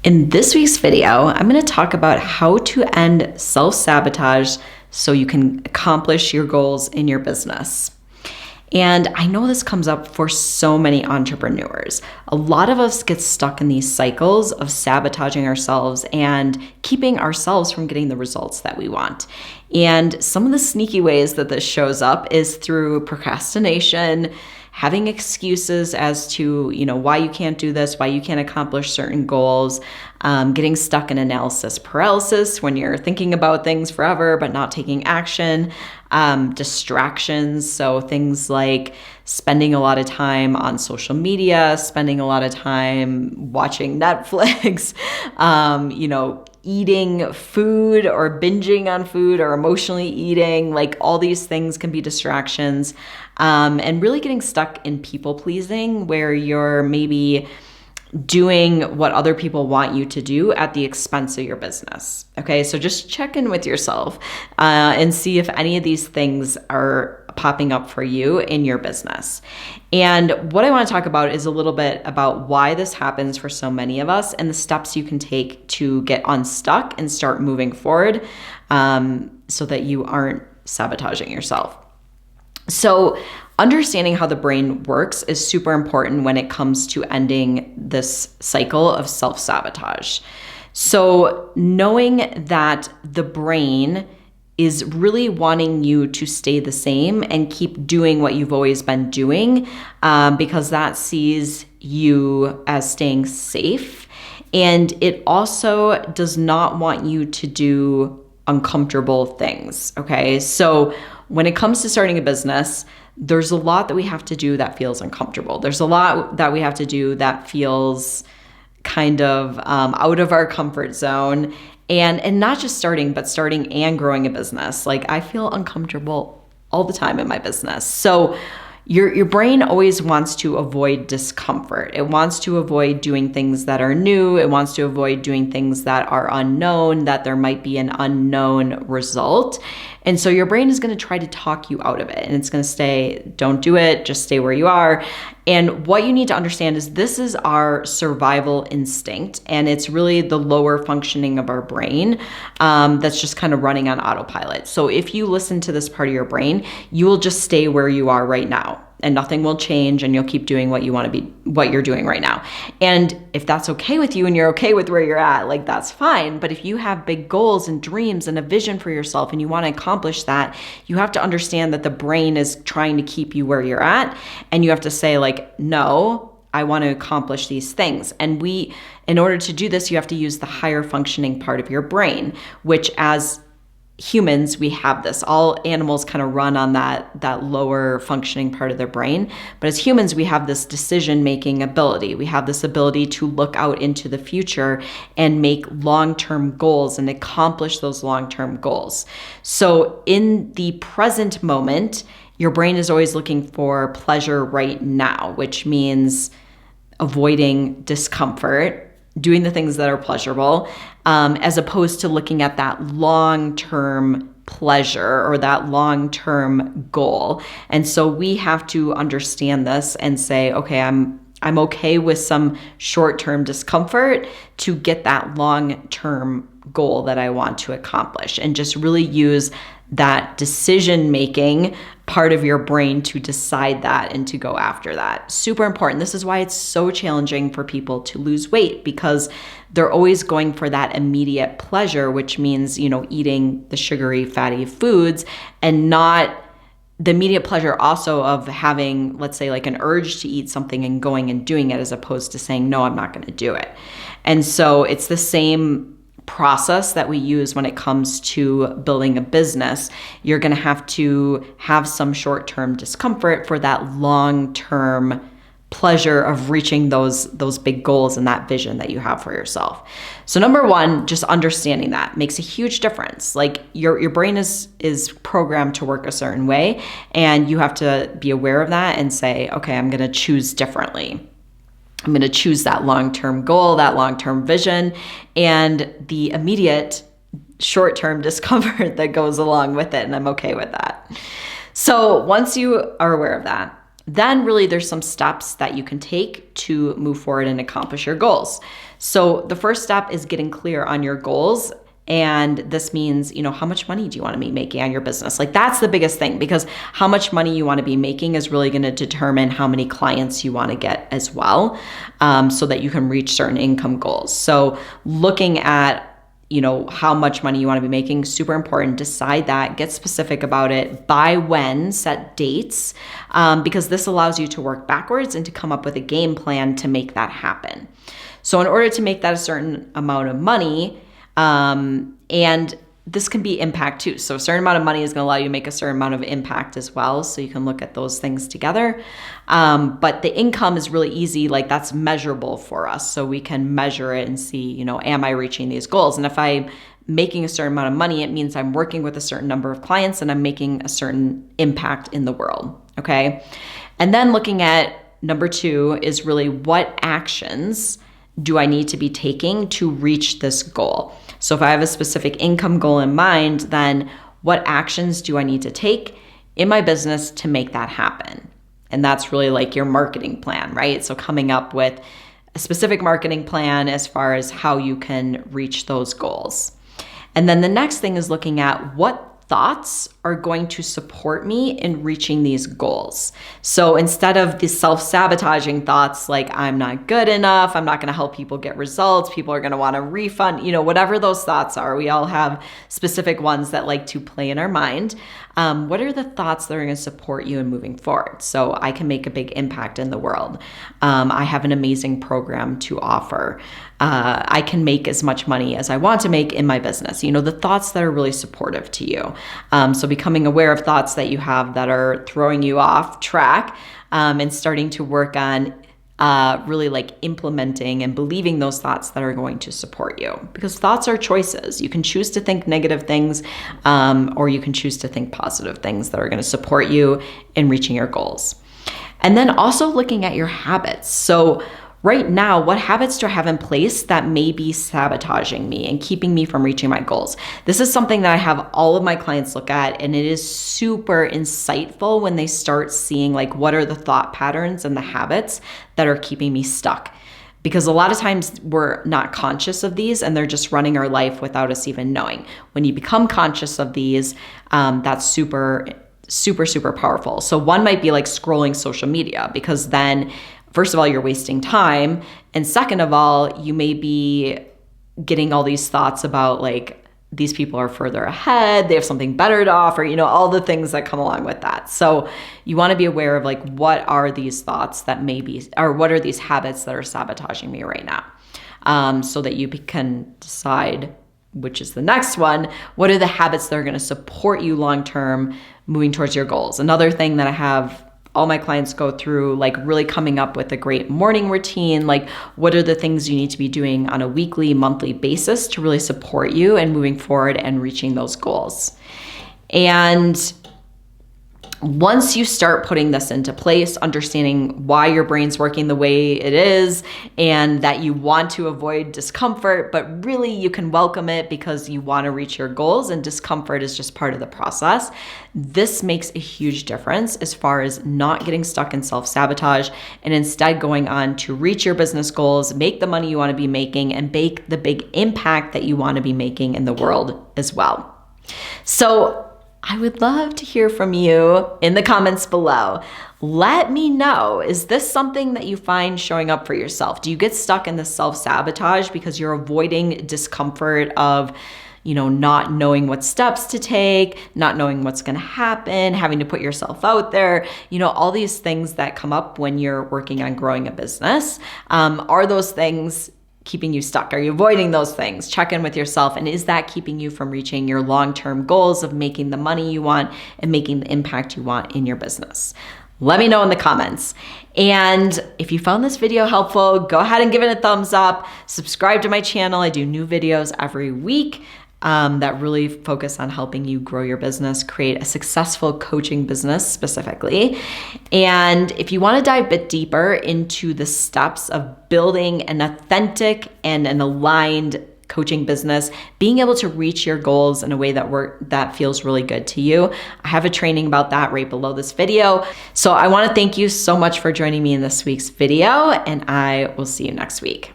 In this week's video, I'm going to talk about how to end self-sabotage so you can accomplish your goals in your business. And I know this comes up for so many entrepreneurs. A lot of us get stuck in these cycles of sabotaging ourselves and keeping ourselves from getting the results that we want. And some of the sneaky ways that this shows up is through procrastination, having excuses as to, why you can't do this, why you can't accomplish certain goals, getting stuck in analysis paralysis when you're thinking about things forever but not taking action, distractions. So things like spending a lot of time on social media, spending a lot of time watching Netflix, eating food or binging on food or emotionally eating, like all these things can be distractions, and really getting stuck in people pleasing where you're maybe doing what other people want you to do at the expense of your business. Okay, so just check in with yourself and see if any of these things are popping up for you in your business. And what I want to talk about is a little bit about why this happens for so many of us and the steps you can take to get unstuck and start moving forward, so that you aren't sabotaging yourself. So understanding how the brain works is super important when it comes to ending this cycle of self-sabotage. So knowing that the brain is really wanting you to stay the same and keep doing what you've always been doing, because that sees you as staying safe. And it also does not want you to do uncomfortable things, okay? So when it comes to starting a business, there's a lot that we have to do that feels uncomfortable. There's a lot that we have to do that feels kind of out of our comfort zone. And not just starting, but starting and growing a business. Like I feel uncomfortable all the time in my business. So your brain always wants to avoid discomfort. It wants to avoid doing things that are new. It wants to avoid doing things that are unknown, that there might be an unknown result. And so your brain is going to try to talk you out of it. And it's going to say, don't do it, just stay where you are. And what you need to understand is this is our survival instinct. And it's really the lower functioning of our brain that's just kind of running on autopilot. So if you listen to this part of your brain, you will just stay where you are right now. And nothing will change, and you'll keep doing what you want to be, what you're doing right now. And if that's okay with you and you're okay with where you're at, like that's fine. But if you have big goals and dreams and a vision for yourself and you want to accomplish that, you have to understand that the brain is trying to keep you where you're at. And you have to say like, no, I want to accomplish these things. And in order to do this, you have to use the higher functioning part of your brain, which as humans, we have this. All animals kind of run on that lower functioning part of their brain. But as humans, we have this decision-making ability. We have this ability to look out into the future and make long-term goals and accomplish those long-term goals. So in the present moment, your brain is always looking for pleasure right now, which means avoiding discomfort, doing the things that are pleasurable, as opposed to looking at that long-term pleasure or that long-term goal. And so we have to understand this and say, okay, I'm okay with some short-term discomfort to get that long-term goal that I want to accomplish, and just really use that decision-making part of your brain to decide that and to go after that. Super important. This is why it's so challenging for people to lose weight, because they're always going for that immediate pleasure, which means, eating the sugary, fatty foods, and not the immediate pleasure also of having, let's say, like an urge to eat something and going and doing it, as opposed to saying, no, I'm not going to do it. And so it's the same process that we use when it comes to building a business. You're going to have some short-term discomfort for that long-term pleasure of reaching those big goals and that vision that you have for yourself. So number one, just understanding that makes a huge difference. Like your brain is programmed to work a certain way, and you have to be aware of that and say, okay, I'm going to choose differently. I'm going to choose that long-term goal, that long-term vision, and the immediate short-term discomfort that goes along with it. And I'm okay with that. So once you are aware of that, then really there's some steps that you can take to move forward and accomplish your goals. So the first step is getting clear on your goals. And this means, how much money do you want to be making on your business? Like, that's the biggest thing, because how much money you want to be making is really going to determine how many clients you want to get as well, so that you can reach certain income goals. So looking at, how much money you want to be making, super important. Decide that, get specific about it, by when, set dates, because this allows you to work backwards and to come up with a game plan to make that happen. So in order to make that a certain amount of money, and this can be impact too. So a certain amount of money is going to allow you to make a certain amount of impact as well. So you can look at those things together. But the income is really easy. Like, that's measurable for us. So we can measure it and see, am I reaching these goals? And if I'm making a certain amount of money, it means I'm working with a certain number of clients and I'm making a certain impact in the world. Okay. And then looking at number 2 is really, what actions do I need to be taking to reach this goal? So if I have a specific income goal in mind, then what actions do I need to take in my business to make that happen? And that's really like your marketing plan, right? So coming up with a specific marketing plan as far as how you can reach those goals. And then the next thing is looking at what thoughts are going to support me in reaching these goals. So instead of the self-sabotaging thoughts like, I'm not good enough, I'm not going to help people get results, people are going to want a refund, whatever those thoughts are, we all have specific ones that like to play in our mind. What are the thoughts that are going to support you in moving forward? So I can make a big impact in the world. I have an amazing program to offer. I can make as much money as I want to make in my business. The thoughts that are really supportive to you. So becoming aware of thoughts that you have that are throwing you off track, and starting to work on really like implementing and believing those thoughts that are going to support you. Because thoughts are choices. You can choose to think negative things, or you can choose to think positive things that are going to support you in reaching your goals. And then also looking at your habits. So right now, what habits do I have in place that may be sabotaging me and keeping me from reaching my goals? This is something that I have all of my clients look at, and it is super insightful when they start seeing like, what are the thought patterns and the habits that are keeping me stuck? Because a lot of times we're not conscious of these and they're just running our life without us even knowing. When you become conscious of these, that's super powerful. So one might be like scrolling social media, because then first of all, you're wasting time. And second of all, you may be getting all these thoughts about like, these people are further ahead, they have something better to offer, all the things that come along with that. So you want to be aware of like, what are these thoughts that or what are these habits that are sabotaging me right now? So that you can decide, which is the next one, what are the habits that are going to support you long-term moving towards your goals? Another thing that I have all my clients go through, like really coming up with a great morning routine, like what are the things you need to be doing on a weekly, monthly basis to really support you and moving forward and reaching those goals. And once you start putting this into place, understanding why your brain's working the way it is and that you want to avoid discomfort, but really you can welcome it because you want to reach your goals and discomfort is just part of the process. This makes a huge difference as far as not getting stuck in self-sabotage and instead going on to reach your business goals, make the money you want to be making, and make the big impact that you want to be making in the world as well. So I would love to hear from you in the comments below. Let me know, is this something that you find showing up for yourself? Do you get stuck in the self-sabotage because you're avoiding discomfort of, not knowing what steps to take, not knowing what's going to happen, having to put yourself out there, all these things that come up when you're working on growing a business? Are those things keeping you stuck? Are you avoiding those things? Check in with yourself. And is that keeping you from reaching your long-term goals of making the money you want and making the impact you want in your business? Let me know in the comments. And if you found this video helpful, go ahead and give it a thumbs up. Subscribe to my channel. I do new videos every week that really focus on helping you grow your business, create a successful coaching business specifically. And if you want to dive a bit deeper into the steps of building an authentic and an aligned coaching business, being able to reach your goals in a way that feels really good to you, I have a training about that right below this video. So I want to thank you so much for joining me in this week's video, and I will see you next week.